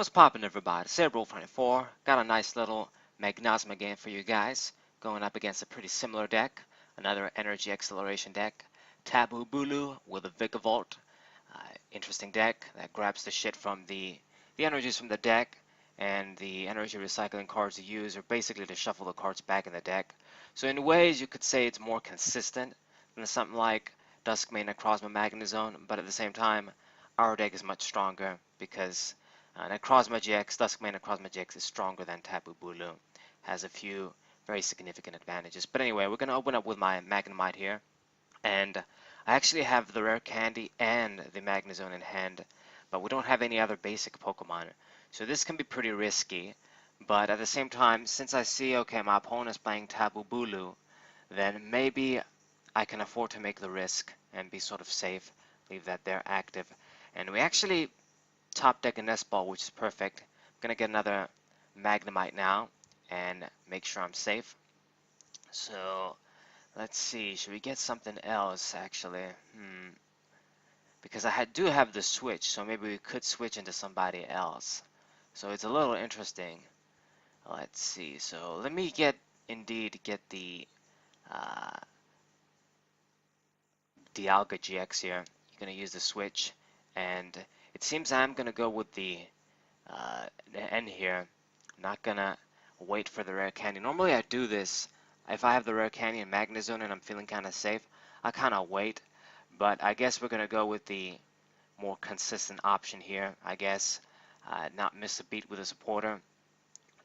What's poppin', everybody? Cerebral24 got a nice little Magnozma game for you guys, going up against a pretty similar deck, another energy acceleration deck, Tapu Bulu with a Vikavolt. Interesting deck that grabs the shit from the energies from the deck, and the energy recycling cards you use are basically to shuffle the cards back in the deck. So in ways you could say it's more consistent than something like Dusk necrozma magnezone, but at the same time our deck is much stronger because necrozma GX, dusk necrozma GX is stronger than Tapu Bulu. Has a few very significant advantages. But anyway, we're going to open up with my Magnemite here. And I actually have the rare candy and the Magnezone in hand, but we don't have any other basic Pokemon. So this can be pretty risky. But at the same time, since I see, okay, my opponent's playing Tapu Bulu, then maybe I can afford to make the risk and be sort of safe, leave that there active. And we actually top deck a nest ball, which is perfect. I'm gonna get another Magnemite now and make sure I'm safe. So let's see, should we get something else actually? Because I do have the switch, so maybe we could switch into somebody else. So it's a little interesting. Let's see, so let me get the Dialga GX here. You're gonna use the switch, and it seems I'm gonna go with the N here. I'm not gonna wait for the rare candy. Normally I do this if I have the rare candy and Magnezone and I'm feeling kind of safe. I kind of wait, but I guess we're gonna go with the more consistent option here. I guess not miss a beat with a supporter.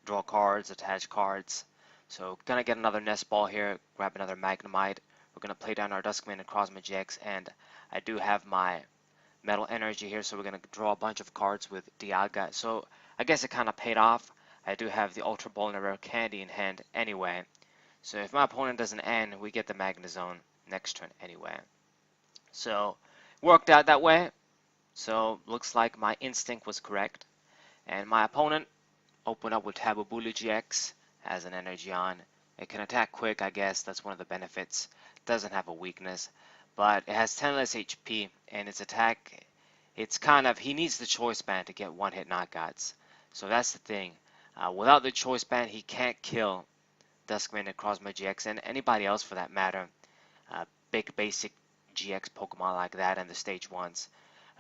Draw cards, attach cards. So gonna get another nest ball here. Grab another Magnemite. We're gonna play down our Duskmane necrozma GX, and I do have my metal energy here, so we're going to draw a bunch of cards with Dialga. So I guess it kind of paid off. I do have the Ultra Ball and a rare candy in hand anyway. So if my opponent doesn't end, we get the Magnezone next turn anyway. So worked out that way. So looks like my instinct was correct. And my opponent opened up with Tapu Bulu GX, has an energy on. It can attack quick, I guess. That's one of the benefits. Doesn't have a weakness, but it has 10 less HP, and its attack, it's kind of, he needs the choice band to get one-hit knockouts. So that's the thing. Without the choice band, he can't kill Duskmane necrozma GX, and anybody else for that matter. Big basic GX Pokemon like that and the stage ones.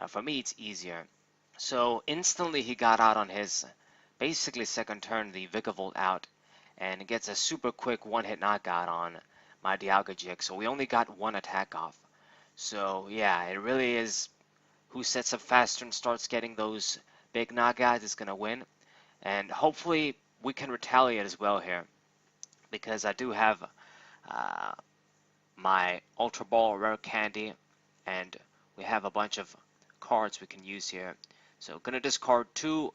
For me, it's easier. So instantly he got out on his basically second turn, the Vikavolt out, and gets a super quick one-hit knockout on my Dialga GX. So we only got one attack off. So yeah, it really is who sets up faster and starts getting those big knockouts is going to win. And hopefully we can retaliate as well here, because I do have my Ultra Ball, Rare Candy, and we have a bunch of cards we can use here. So going to discard two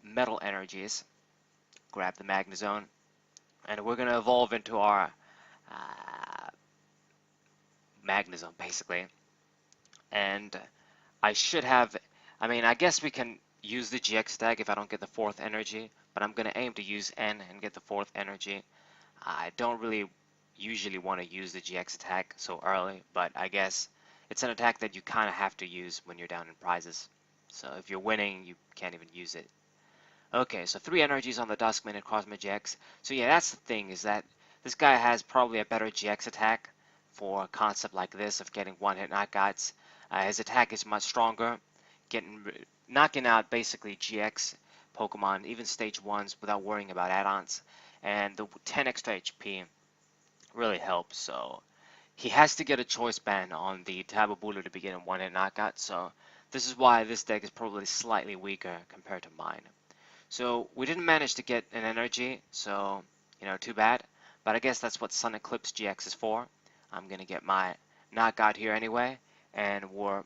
metal energies, grab the Magnezone, and we're going to evolve into our Magnezone basically. And I should have, I guess we can use the GX tag if I don't get the fourth energy, but I'm going to aim to use N and get the fourth energy. I don't really usually want to use the GX attack so early, but I guess it's an attack that you kind of have to use when you're down in prizes. So if you're winning, you can't even use it. Okay, so 3 energies on the Duskmane necrozma GX. So yeah, that's the thing, is that this guy has probably a better GX attack for a concept like this of getting one-hit knockouts. His attack is much stronger, knocking out basically GX Pokemon, even stage 1s, without worrying about add-ons. And the 10 extra HP really helps. So he has to get a choice band on the Tapu Bulu to be getting one-hit knockout. So this is why this deck is probably slightly weaker compared to mine. So we didn't manage to get an energy, so too bad. But I guess that's what Sun Eclipse GX is for. I'm gonna get my knockout here anyway, and we're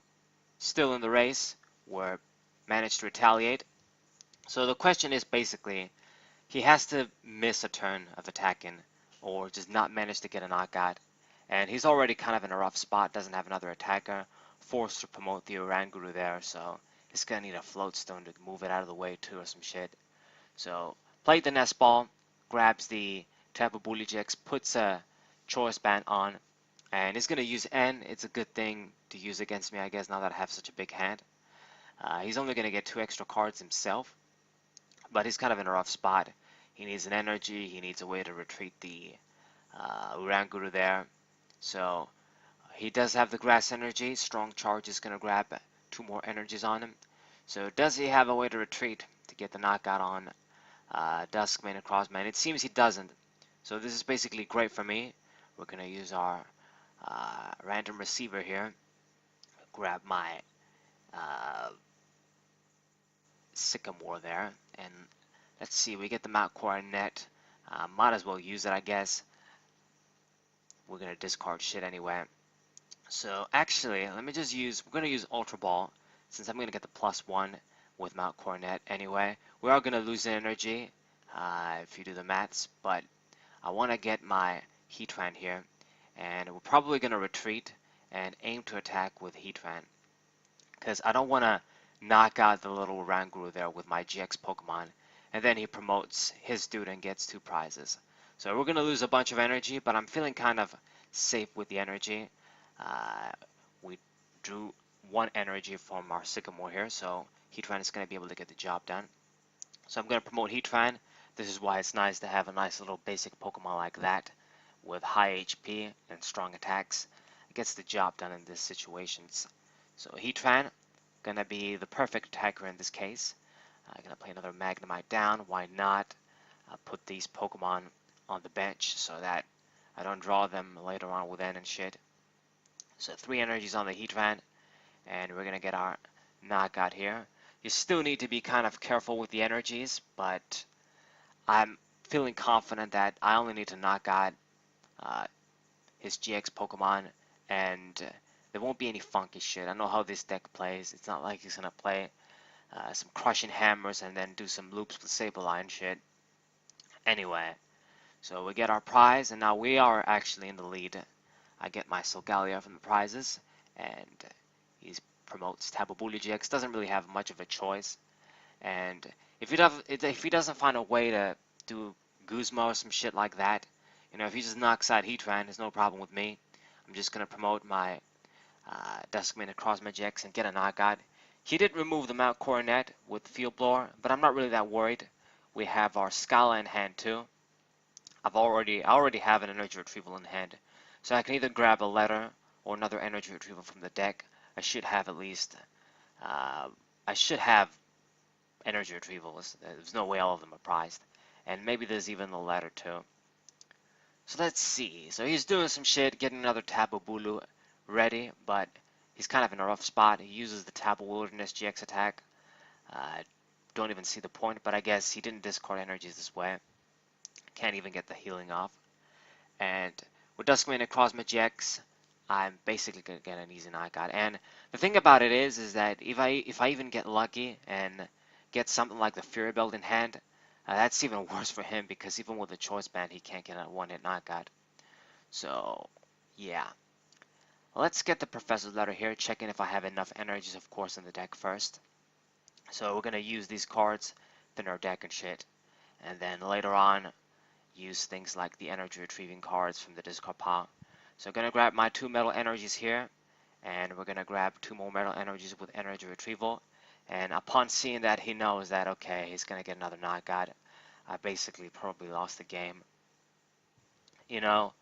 still in the race. We're managed to retaliate. So the question is basically, he has to miss a turn of attacking, or just not manage to get a knockout. And he's already kind of in a rough spot, doesn't have another attacker, forced to promote the Oranguru there, so he's gonna need a float stone to move it out of the way too, or some shit. So played the nest ball, grabs the Tapu Bulu GX, puts a choice band on, and he's gonna use N. It's a good thing to use against me, I guess, now that I have such a big hand. He's only gonna get 2 extra cards himself, but he's kind of in a rough spot. He needs an energy, he needs a way to retreat the Uranguru there. So he does have the grass energy. Strong charge is going to grab 2 more energies on him. So does he have a way to retreat to get the knockout on Dusk main and Crossman? It seems he doesn't. So this is basically great for me. We're going to use our random receiver here. Grab my uh, Sycamore there. And let's see, we get the Mount Coronet. Might as well use it, I guess. We're going to discard shit anyway. So actually, let me just use, we're going to use Ultra Ball, since I'm going to get the +1 with Mount Coronet anyway. We are going to lose energy if you do the maths, but I want to get my Heatran here, and we're probably going to retreat and aim to attack with Heatran, because I don't want to knock out the little Ranguru there with my GX Pokemon, and then he promotes his dude and gets 2 prizes. So we're going to lose a bunch of energy, but I'm feeling kind of safe with the energy. We drew 1 energy from our Sycamore here, so Heatran is going to be able to get the job done. So I'm going to promote Heatran. This is why it's nice to have a nice little basic Pokemon like that with high HP and strong attacks. It gets the job done in these situations. So Heatran, going to be the perfect attacker in this case. I'm going to play another Magnemite down. Why not? Put these Pokemon on the bench so that I don't draw them later on with N and shit. So 3 energies on the Heatran, and we're going to get our knockout here. You still need to be kind of careful with the energies, but I'm feeling confident that I only need to knock out his GX Pokemon, and there won't be any funky shit. I know how this deck plays. It's not like he's going to play some crushing hammers and then do some loops with Sableye shit. Anyway, so we get our prize, and now we are actually in the lead. I get my Solgaleo from the prizes, and he promotes Tapu Bulu GX. Doesn't really have much of a choice, and if he doesn't find a way to do Guzma or some shit like that, you know, if he just knocks out Heatran, there's no problem with me. I'm just gonna promote my Duskman across my GX and get a knockout. He did remove the Mount Coronet with Field Blower, but I'm not really that worried. We have our Scala in hand too. I already have an energy retrieval in hand, so I can either grab a letter or another energy retrieval from the deck. I should have at least, I should have energy retrievals. There's no way all of them are prized, and maybe there's even a letter too. So let's see. So he's doing some shit, getting another Tapu Bulu ready, but he's kind of in a rough spot. He uses the Tapu Wilderness GX attack. Don't even see the point, but I guess he didn't discard energies this way. Can't even get the healing off. And with Duskmane and Necrozma GX, I'm basically gonna get an easy knockout. And the thing about it is that if I even get lucky and get something like the Fury Belt in hand, that's even worse for him because even with the Choice Band, he can't get a one-hit knockout. So, yeah. Let's get the Professor's Letter here, checking if I have enough energies, of course, in the deck first. So we're gonna use these cards, thin our deck and shit, and then later on, use things like the energy retrieving cards from the discard pile. So I'm going to grab my 2 metal energies here, and we're going to grab 2 more metal energies with energy retrieval. And upon seeing that, he knows that, okay, he's going to get another knockout. I basically probably lost the game. You know,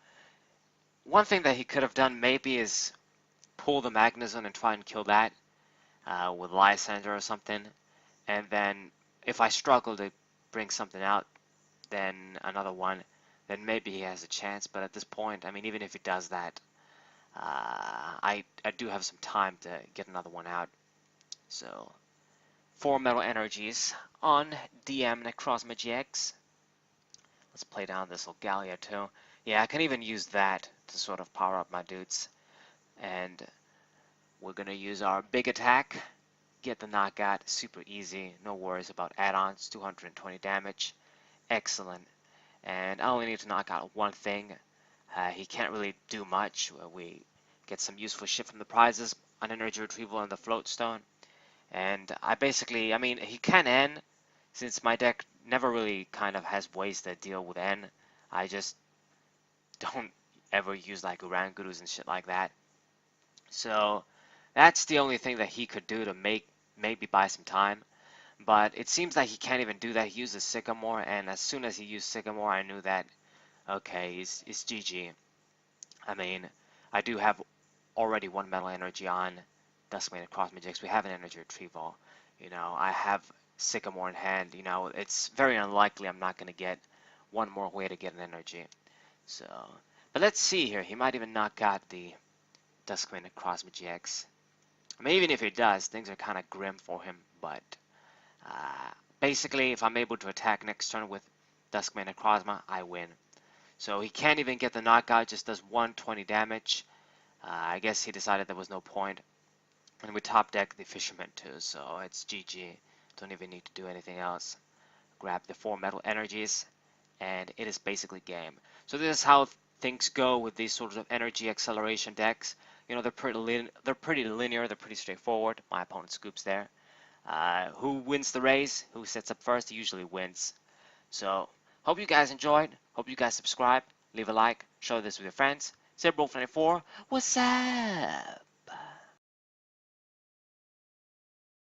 one thing that he could have done maybe is pull the Magnezone and try and kill that with Lysander or something. And then if I struggle to bring something out, then another one, then maybe he has a chance. But at this point, I mean, even if he does that, I do have some time to get another one out. So 4 metal energies on DM Necrozma GX. Let's play down this Solgaleo too. Yeah, I can even use that to sort of power up my dudes. And we're gonna use our big attack, get the knockout, super easy, no worries about add-ons, 220 damage, excellent. And I only need to knock out one thing. He can't really do much. We get some useful shit from the prizes, an energy retrieval and the float stone. And I mean, he can N, since my deck never really kind of has ways to deal with N. I just don't ever use like Urangurus and shit like that. So that's the only thing that he could do to maybe buy some time. But it seems like he can't even do that. He uses Sycamore, and as soon as he used Sycamore, I knew that, okay, it's GG. I mean, I do have already one metal energy on Duskmane across Magix. We have an energy retrieval. You know, I have Sycamore in hand. You know, it's very unlikely I'm not going to get one more way to get an energy. So, but let's see here. He might even knock out the Duskmane across Magix. I mean, even if he does, things are kind of grim for him. But basically, if I'm able to attack next turn with Duskmane necrozma, I win. So he can't even get the knockout, just does 120 damage. I guess he decided there was no point. And we top deck the Fisherman too, so it's GG. Don't even need to do anything else. Grab the 4 metal energies, and it is basically game. So this is how things go with these sorts of energy acceleration decks. You know, they're pretty linear, they're pretty straightforward. My opponent scoops there. Who wins the race? Who sets up first? Usually wins. So, hope you guys enjoyed. Hope you guys subscribe. Leave a like. Share this with your friends. Zebro24, what's up?